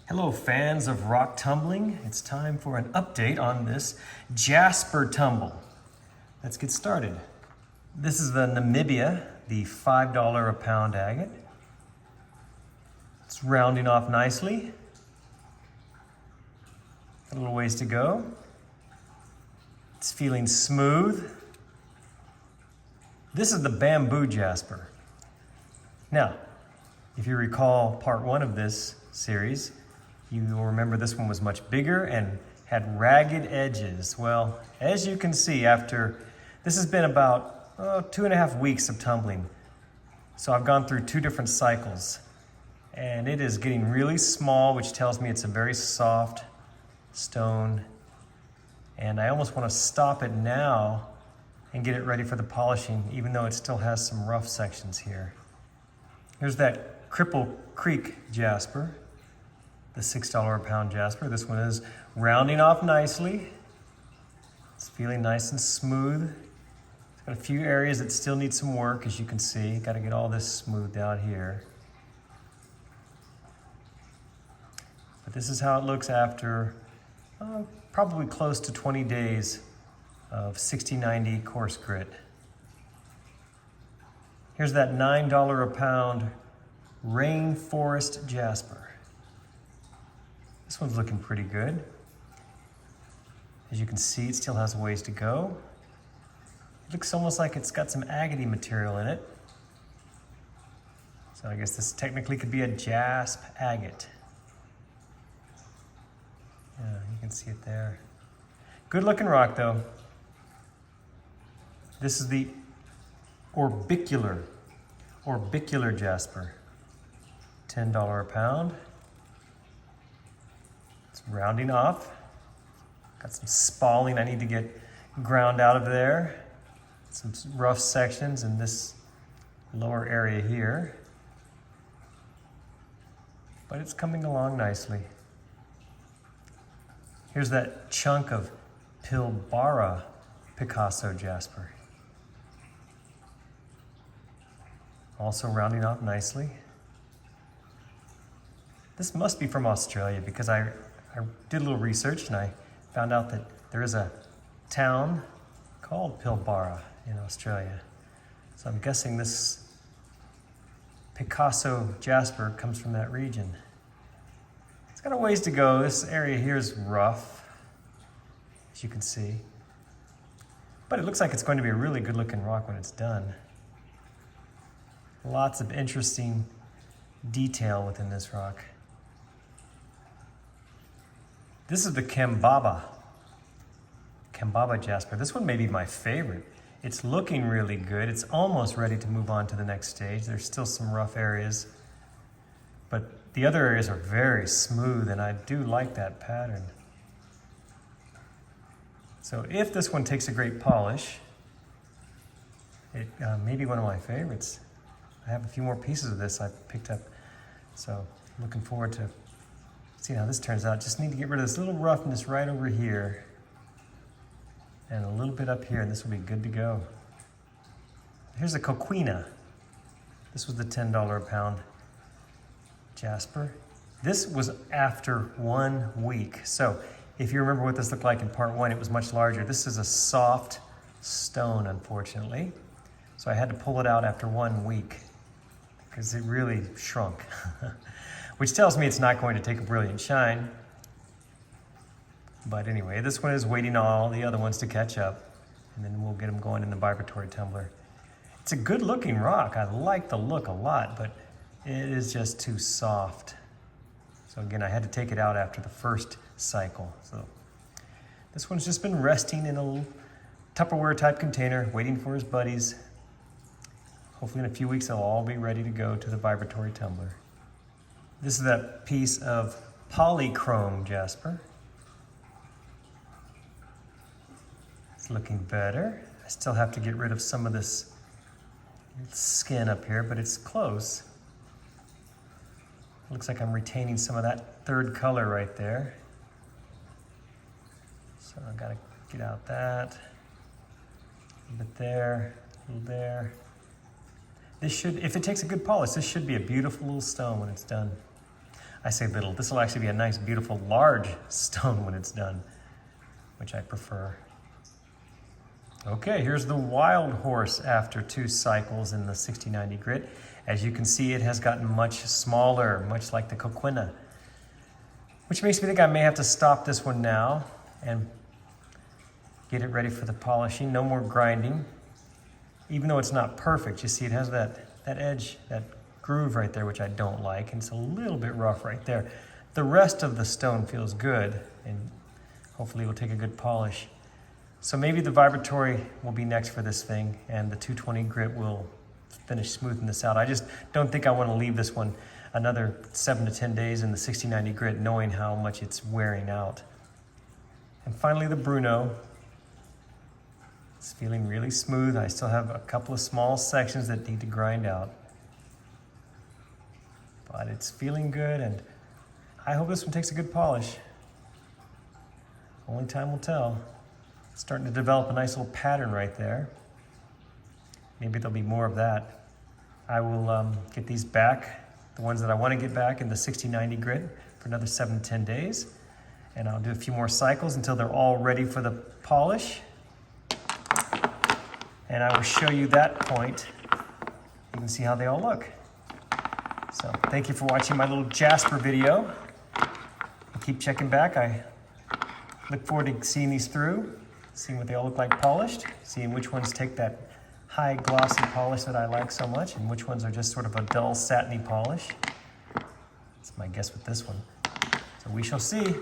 Hello fans of rock tumbling. It's time for an update on this Jasper tumble. Let's get started. This is the Namibia, the $5 a pound agate. It's rounding off nicely. A little ways to go. It's feeling smooth. This is the Bamboo Jasper. Now, if you recall part one of this series, you will remember this one was much bigger and had ragged edges. Well, as you can see, this has been about 2.5 weeks of tumbling. So I've gone through 2 different cycles and it is getting really small, which tells me it's a very soft stone. And I almost want to stop it now and get it ready for the polishing, even though it still has some rough sections here. Here's that Cripple Creek Jasper, the $6 a pound Jasper. This one is rounding off nicely. It's feeling nice and smooth. It's got a few areas that still need some work, as you can see. Got to get all this smoothed out here. But this is how it looks after probably close to 20 days of 60-90 coarse grit. Here's that $9 a pound Rainforest Jasper. This one's looking pretty good. As you can see, it still has a ways to go. It looks almost like it's got some agate material in it. So I guess this technically could be a jasp agate. Yeah, you can see it there. Good looking rock though. This is the Orbicular Jasper. $10 a pound. It's rounding off. Got some spalling I need to get ground out of there. Some rough sections in this lower area here. But it's coming along nicely. Here's that chunk of Pilbara Picasso Jasper. Also rounding off nicely. This must be from Australia because I did a little research and I found out that there is a town called Pilbara in Australia. So I'm guessing this Picasso Jasper comes from that region. It's got a ways to go. This area here is rough, as you can see. But it looks like it's going to be a really good looking rock when it's done. Lots of interesting detail within this rock. This is the Kambaba Jasper. This one may be my favorite. It's looking really good. It's almost ready to move on to the next stage. There's still some rough areas, but the other areas are very smooth and I do like that pattern. So if this one takes a great polish, it may be one of my favorites. I have a few more pieces of this I picked up, so looking forward to seeing how this turns out. Just need to get rid of this little roughness right over here and a little bit up here, and this will be good to go. Here's a quina. This was the $10 a pound Jasper. This was after 1 week. So if you remember what this looked like in part one, it was much larger. This is a soft stone, unfortunately. So I had to pull it out after 1 week because it really shrunk. Which tells me it's not going to take a brilliant shine. But anyway, this one is waiting on all the other ones to catch up, and then we'll get them going in the vibratory tumbler. It's a good looking rock. I like the look a lot, but it is just too soft. So again, I had to take it out after the first cycle. So this one's just been resting in a little Tupperware type container, waiting for his buddies. Hopefully in a few weeks, they'll all be ready to go to the vibratory tumbler. This is that piece of polychrome Jasper. It's looking better. I still have to get rid of some of this skin up here, but it's close. Looks like I'm retaining some of that third color right there. So I've got to get out that. A little bit there, a little there. This should, if it takes a good polish, this should be a beautiful little stone when it's done. I say little. This will actually be a nice, beautiful, large stone when it's done, which I prefer. Okay, here's the wild horse after 2 cycles in the 6090 grit. As you can see, it has gotten much smaller, much like the quina, which makes me think I may have to stop this one now and get it ready for the polishing. No more grinding. Even though it's not perfect, you see it has that edge, that groove right there, which I don't like, and it's a little bit rough right there. The rest of the stone feels good, and hopefully we'll take a good polish. So maybe the vibratory will be next for this thing, and the 220 grit will finish smoothing this out. I just don't think I want to leave this one another 7 to 10 days in the 6090 grit, knowing how much it's wearing out. And finally, the Bruno. It's feeling really smooth. I still have a couple of small sections that need to grind out, but it's feeling good, and I hope this one takes a good polish. Only time will tell. It's starting to develop a nice little pattern right there. Maybe there'll be more of that. I will get these back, the ones that I want to get back in the 6090 grit for another 7 to 10 days. And I'll do a few more cycles until they're all ready for the polish. And I will show you that point. You can see how they all look. So thank you for watching my little Jasper video. I'll keep checking back. I look forward to seeing these through, seeing what they all look like polished, seeing which ones take that high glossy polish that I like so much, and which ones are just sort of a dull satiny polish. That's my guess with this one. So we shall see.